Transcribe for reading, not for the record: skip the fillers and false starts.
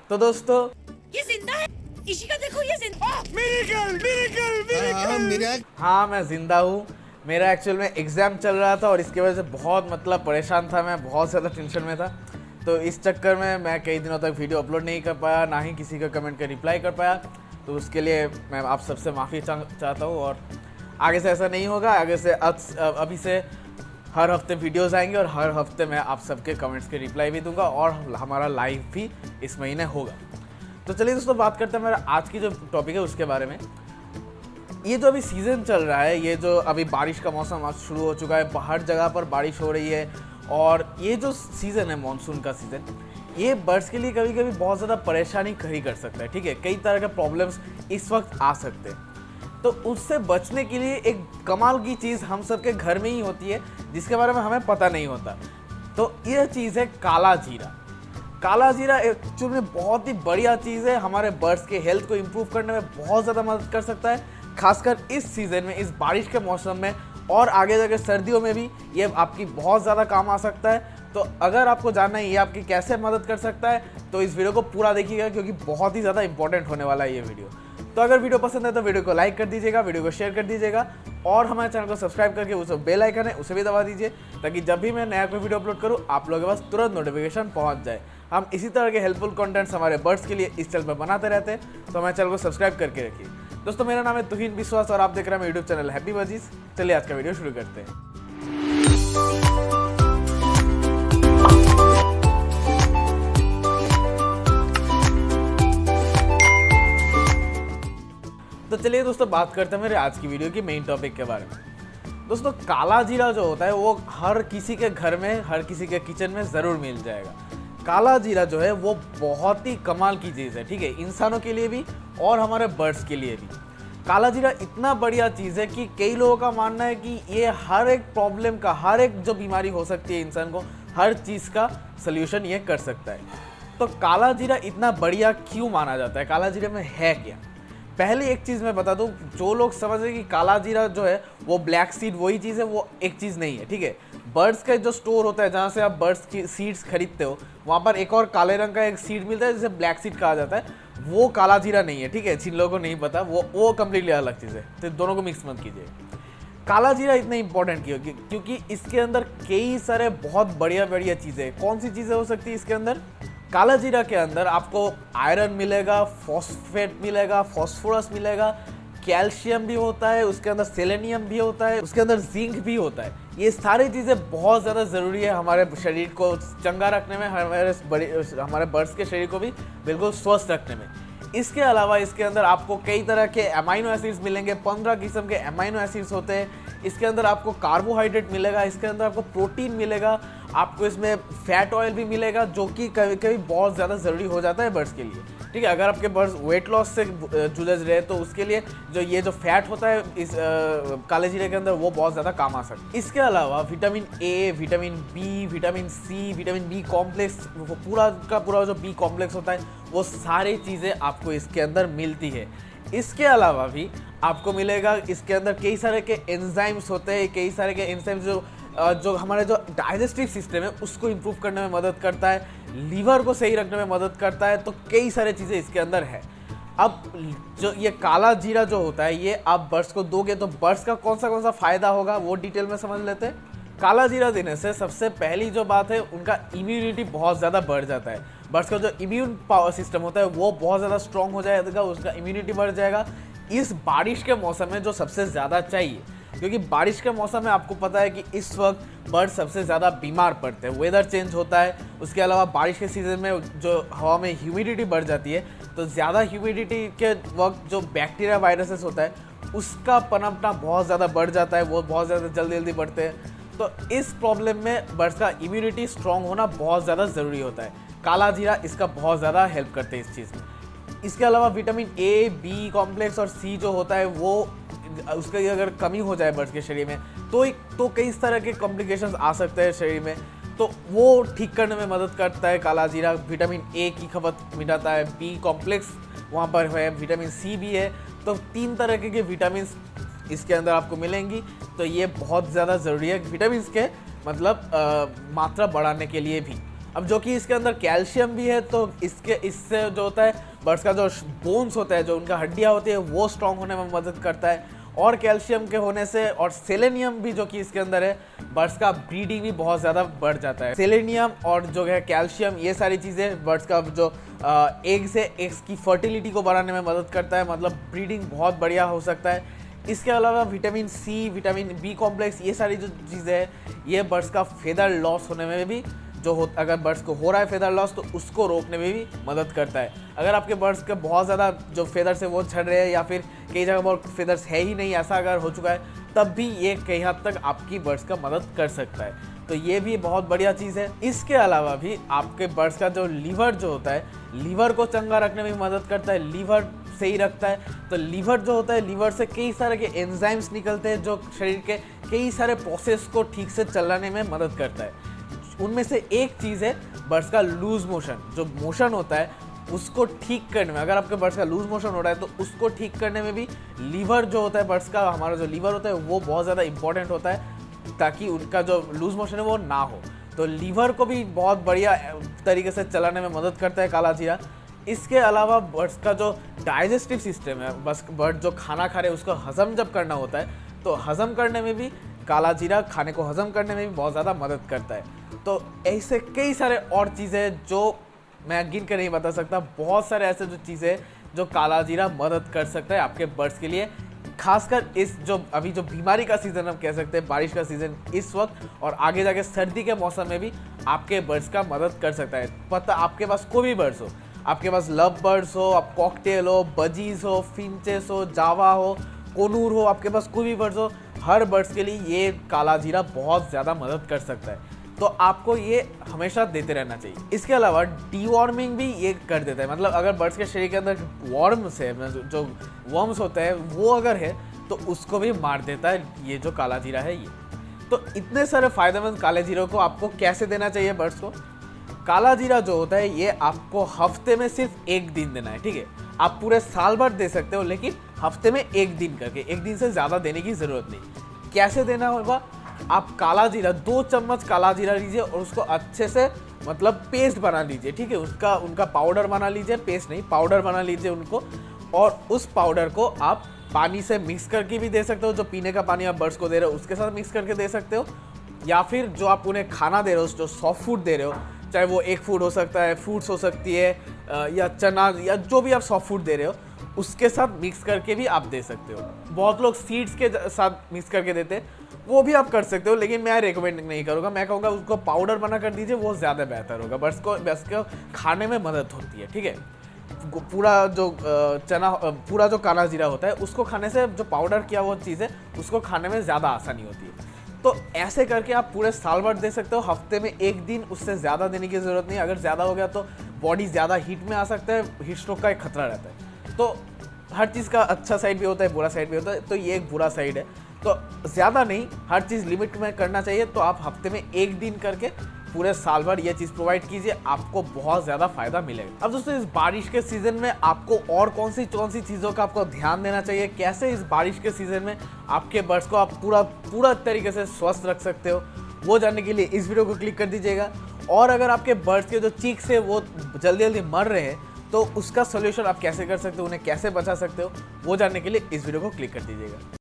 तो दोस्तों ये जिंदा है, इसी का देखो ये जिंदा। हाँ मैं जिंदा हूँ। मेरा एक्चुअल में एग्ज़ाम चल रहा था और इसकी वजह से बहुत मतलब परेशान था मैं, बहुत ज़्यादा टेंशन में था। तो इस चक्कर में मैं कई दिनों तक वीडियो अपलोड नहीं कर पाया, ना ही किसी का कमेंट का रिप्लाई कर पाया। तो उसके लिए मैं आप सबसे माफ़ी चाहता हूँ और आगे से ऐसा नहीं होगा। आगे से अभी से हर हफ्ते वीडियोस आएंगे और हर हफ्ते मैं आप सबके कमेंट्स के रिप्लाई भी दूंगा और हमारा लाइव भी इस महीने होगा। तो चलिए दोस्तों बात करते हैं मेरा आज की जो टॉपिक है उसके बारे में। ये जो अभी सीज़न चल रहा है, ये जो अभी बारिश का मौसम आज शुरू हो चुका है, हर जगह पर बारिश हो रही है और ये जो सीज़न है मानसून का सीज़न, ये बर्ड्स के लिए कभी कभी बहुत ज़्यादा परेशानी खड़ी कर सकता है। ठीक है, कई तरह के प्रॉब्लम्स इस वक्त आ सकते हैं। तो उससे बचने के लिए एक कमाल की चीज़ हम सबके घर में ही होती है जिसके बारे में हमें पता नहीं होता। तो यह चीज़ है काला जीरा। काला जीरा एक्चुअली में बहुत ही बढ़िया चीज़ है, हमारे बर्ड्स के हेल्थ को इम्प्रूव करने में बहुत ज़्यादा मदद कर सकता है, खासकर इस सीज़न में, इस बारिश के मौसम में और आगे जाकर सर्दियों में भी ये आपकी बहुत ज़्यादा काम आ सकता है। तो अगर आपको जानना है ये आपकी कैसे मदद कर सकता है तो इस वीडियो को पूरा देखिएगा क्योंकि बहुत ही ज़्यादा इंपॉर्टेंट होने वाला है ये वीडियो। तो अगर वीडियो पसंद है तो वीडियो को लाइक कर दीजिएगा, वीडियो को शेयर कर दीजिएगा और हमारे चैनल को सब्सक्राइब करके उस बेल आइकन है उसे भी दबा दीजिए ताकि जब भी मैं नया कोई वीडियो अपलोड करूँ आप लोगों के पास तुरंत नोटिफिकेशन पहुँच जाए। हम इसी तरह के हेल्पफुल कंटेंट्स हमारे बर्ड्स के लिए इस चैनल पर बनाते रहते हैं, तो हमारे चैनल को सब्सक्राइब करके रखिए। दोस्तों मेरा नाम है तुहिन विश्वास और आप देख रहे हैं यूट्यूब चैनल हैप्पी बजीज। चलिए आज का वीडियो शुरू करते हैं। तो चलिए दोस्तों बात करते हैं मेरे आज की वीडियो की मेन टॉपिक के बारे में। दोस्तों काला जीरा जो होता है वो हर किसी के घर में, हर किसी के किचन में ज़रूर मिल जाएगा। काला जीरा जो है वो बहुत ही कमाल की चीज़ है, ठीक है, इंसानों के लिए भी और हमारे बर्ड्स के लिए भी। काला जीरा इतना बढ़िया चीज़ है कि कई लोगों का मानना है कि ये हर एक प्रॉब्लम का, हर एक जो बीमारी हो सकती है इंसान को, हर चीज़ का सल्यूशन ये कर सकता है। तो काला जीरा इतना बढ़िया क्यों माना जाता है, काला जीरे में है क्या? पहले एक चीज़ मैं बता दूं, जो लोग समझ रहे कि काला जीरा जो है वो ब्लैक सीड वही चीज़ है, वो एक चीज़ नहीं है। ठीक है, बर्ड्स का जो स्टोर होता है जहाँ से आप बर्ड्स की सीड्स खरीदते हो वहाँ पर एक और काले रंग का एक सीड मिलता है जिसे ब्लैक सीड कहा जाता है, वो काला जीरा नहीं है। ठीक है, जिन लोगों को नहीं पता वो कम्प्लीटली अलग चीज़ है, तो दोनों को मिक्स मत कीजिए। काला जीरा इतना इंपॉर्टेंट क्यों? क्योंकि इसके अंदर कई सारे बहुत बढ़िया बढ़िया चीज़ें। कौन सी चीज़ें हो सकती है इसके अंदर? काला जीरा के अंदर आपको आयरन मिलेगा, फॉस्फेट मिलेगा, फॉस्फोरस मिलेगा, कैल्शियम भी होता है, उसके अंदर सेलेनियम भी होता है, उसके अंदर जिंक भी होता है। ये सारी चीज़ें बहुत ज़्यादा ज़रूरी है हमारे शरीर को चंगा रखने में, हमारे बर्ड्स के शरीर को भी बिल्कुल स्वस्थ रखने में। इसके अलावा इसके अंदर आपको कई तरह के अमाइनो एसिड्स मिलेंगे, 15 किस्म के अमाइनो एसिड्स होते हैं। इसके अंदर आपको कार्बोहाइड्रेट मिलेगा, इसके अंदर आपको प्रोटीन मिलेगा, आपको इसमें फैट ऑयल भी मिलेगा जो कि कभी कभी बहुत ज़्यादा ज़रूरी हो जाता है बर्ड्स के लिए। ठीक है, अगर आपके बर्ड्स वेट लॉस से जूझ रहे हैं तो उसके लिए जो फैट होता है इस काले जीरे के अंदर वो बहुत ज़्यादा काम आ सकता है। इसके अलावा vitamin A, vitamin B, vitamin C, vitamin B complex, पूरा का पूरा जो बी कॉम्प्लेक्स होता है वो सारी चीज़ें आपको इसके अंदर मिलती है। इसके अलावा भी आपको मिलेगा इसके अंदर कई सारे के एंजाइम्स होते हैं, कई सारे के एंजाइम्स जो हमारे जो डाइजेस्टिव सिस्टम है उसको इम्प्रूव करने में मदद करता है, लीवर को सही रखने में मदद करता है। तो कई सारे चीज़ें इसके अंदर है। अब जो ये काला जीरा जो होता है ये आप बर्ड्स को दोगे तो बर्ड्स का कौन सा फ़ायदा होगा वो डिटेल में समझ लेते हैं। काला जीरा देने से सबसे पहली जो बात है उनका इम्यूनिटी बहुत ज़्यादा बढ़ जाता है। बर्ड्स का जो इम्यून पावर सिस्टम होता है वो बहुत ज़्यादा स्ट्रॉन्ग हो जाएगा, उसका इम्यूनिटी बढ़ जाएगा। इस बारिश के मौसम में जो सबसे ज़्यादा चाहिए, क्योंकि बारिश के मौसम में आपको पता है कि इस वक्त बर्ड सबसे ज़्यादा बीमार पड़ते हैं, वेदर चेंज होता है। उसके अलावा बारिश के सीज़न में जो हवा में ह्यूमिडिटी बढ़ जाती है, तो ज़्यादा ह्यूमिडिटी के वक्त जो बैक्टीरिया वायरसेस होता है उसका पनपना बहुत ज़्यादा बढ़ जाता है, वो बहुत ज़्यादा जल्दी बढ़ते हैं। तो इस प्रॉब्लम में बर्ड्स का इम्यूनिटी स्ट्रॉन्ग होना बहुत ज़्यादा ज़रूरी होता है। काला जीरा इसका बहुत ज़्यादा हेल्प करते हैं इस चीज़ में। इसके अलावा विटामिन ए, बी कॉम्प्लेक्स और सी जो होता है वो उसकी अगर कमी हो जाए बर्ड्स के शरीर में तो कई तरह के कॉम्प्लिकेशंस आ सकते हैं शरीर में, तो वो ठीक करने में मदद करता है काला जीरा। विटामिन ए की खपत मिटाता है, बी कॉम्प्लेक्स वहाँ पर है, विटामिन सी भी है। तो 3 तरह के विटामिन इसके अंदर आपको मिलेंगी। तो ये बहुत ज़्यादा ज़रूरी है विटामिन के मतलब मात्रा बढ़ाने के लिए भी। अब जो कि इसके अंदर कैल्शियम भी है, तो इससे जो होता है बर्ड्स का जो बोन्स होता है, जो उनका हड्डियाँ होती है, वो स्ट्रॉन्ग होने में मदद करता है। और कैल्शियम के होने से और सेलेनियम भी जो कि इसके अंदर है, बर्ड्स का ब्रीडिंग भी बहुत ज़्यादा बढ़ जाता है। सेलेनियम और जो है कैल्शियम, ये सारी चीज़ें बर्ड्स का जो एग से एग्स की फर्टिलिटी को बढ़ाने में मदद करता है, मतलब ब्रीडिंग बहुत बढ़िया हो सकता है। इसके अलावा vitamin C, vitamin B complex, ये सारी जो चीज़ें हैं, ये बर्ड्स का फेदर लॉस होने में भी अगर बर्ड्स को हो रहा है फेदर लॉस, तो उसको रोकने में भी मदद करता है। अगर आपके बर्ड्स के बहुत ज़्यादा जो फेदर्स है वो झड़ रहे हैं, या फिर कई जगह बहुत फेदर्स है ही नहीं, ऐसा अगर हो चुका है, तब भी ये कई हद तक आपकी बर्ड्स का मदद कर सकता है। तो ये भी बहुत बढ़िया चीज़ है। इसके अलावा भी आपके बर्ड्स का जो लीवर जो होता है, लीवर को चंगा रखने में मदद करता है, लीवर सही रखता है। तो लीवर जो होता है, लीवर से कई सारे के एंजाइम्स निकलते हैं जो शरीर के कई सारे प्रोसेस को ठीक से चलाने में मदद करता है। उनमें से एक चीज़ है बर्ड्स का लूज मोशन। जो मोशन होता है उसको ठीक करने में, अगर आपके बर्ड्स का लूज मोशन हो रहा है तो उसको ठीक करने में भी लीवर जो होता है बर्ड्स का, हमारा जो लीवर होता है वो बहुत ज़्यादा इंपॉर्टेंट होता है, ताकि उनका जो लूज मोशन है वो ना हो। तो लीवर को भी बहुत बढ़िया तरीके से चलाने में मदद करता है काला जीरा। इसके अलावा बर्ड्स का जो डाइजेस्टिव सिस्टम है, बस बर्ड जो खाना खा रहे हैं उसको हजम जब करना होता है, तो हजम करने में भी काला जीरा, खाने को हजम करने में भी बहुत ज़्यादा मदद करता है। तो ऐसे कई सारे और चीज़ें जो मैं गिन कर नहीं बता सकता, बहुत सारे ऐसे जो चीज़ें जो काला जीरा मदद कर सकता है आपके बर्ड्स के लिए। खासकर इस जो अभी जो बीमारी का सीज़न हम कह सकते हैं, बारिश का सीज़न इस वक्त, और आगे जाके सर्दी के मौसम में भी आपके बर्ड्स का मदद कर सकता है। पता आपके पास कोई भी बर्ड्स हो, आपके पास लव बर्ड्स हो, आप कॉकटेल हो, बजीज हो, फिंचेस हो, जावा हो, कोनूर हो, आपके पास कोई भी बर्ड्स हो, हर बर्ड्स के लिए ये काला जीरा बहुत ज़्यादा मदद कर सकता है। तो आपको ये हमेशा देते रहना चाहिए। इसके अलावा डीवॉर्मिंग भी ये कर देता है, मतलब अगर बर्ड्स के शरीर के अंदर वॉर्म्स है, जो वर्म्स होते हैं, वो अगर है तो उसको भी मार देता है ये जो काला जीरा है ये। तो इतने सारे फायदेमंद काले जीरे को आपको कैसे देना चाहिए बर्ड्स को? काला जीरा जो होता है ये आपको हफ्ते में सिर्फ एक दिन देना है, ठीक है। आप पूरे साल भर दे सकते हो, लेकिन हफ्ते में एक दिन करके, एक दिन से ज़्यादा देने की ज़रूरत नहीं। कैसे देना होगा? आप काला जीरा 2 चम्मच काला जीरा लीजिए और उसको अच्छे से मतलब पेस्ट बना लीजिए, ठीक है। उनका पाउडर बना लीजिए, पेस्ट नहीं, पाउडर बना लीजिए उनको। और उस पाउडर को आप पानी से मिक्स करके भी दे सकते हो, जो पीने का पानी आप बर्ड्स को दे रहे हो उसके साथ मिक्स करके दे सकते हो, या फिर जो आप उन्हें खाना दे रहे हो, जो सॉफ्ट फूड दे रहे हो, चाहे वो एग फूड हो सकता है, फ्रूट्स हो सकती है, या चना, या जो भी आप सॉफ्ट फूड दे रहे हो उसके साथ मिक्स करके भी आप दे सकते हो। बहुत लोग सीड्स के साथ मिक्स करके देते हैं, वो भी आप कर सकते हो, लेकिन मैं रेकमेंड नहीं करूँगा। मैं कहूँगा उसको पाउडर बना कर दीजिए, वो ज़्यादा बेहतर होगा। बर्ड्स को खाने में मदद होती है, ठीक है। पूरा जो काला जीरा होता है उसको खाने से जो पाउडर किया वो चीज़ है उसको खाने में ज़्यादा आसानी होती है। तो ऐसे करके आप पूरे साल भर दे सकते हो, हफ्ते में एक दिन, उससे ज़्यादा देने की ज़रूरत नहीं। अगर ज़्यादा हो गया तो बॉडी ज़्यादा हीट में आ सकता है, हीट स्ट्रोक का एक खतरा रहता है। तो हर चीज़ का अच्छा साइड भी होता है, बुरा साइड भी होता है, तो ये एक बुरा साइड है। तो ज़्यादा नहीं, हर चीज़ लिमिट में करना चाहिए। तो आप हफ्ते में एक दिन करके पूरे साल भर ये चीज़ प्रोवाइड कीजिए, आपको बहुत ज़्यादा फायदा मिलेगा। अब दोस्तों, इस बारिश के सीज़न में आपको और कौन सी चीज़ों का आपको ध्यान देना चाहिए, कैसे इस बारिश के सीज़न में आपके बर्ड्स को आप पूरा तरीके से स्वस्थ रख सकते हो, वो जानने के लिए इस वीडियो को क्लिक कर दीजिएगा। और अगर आपके बर्ड्स के जो चीक्स है वो जल्दी मर रहे हैं, तो उसका सोल्यूशन आप कैसे कर सकते हो, उन्हें कैसे बचा सकते हो, वो जानने के लिए इस वीडियो को क्लिक कर दीजिएगा।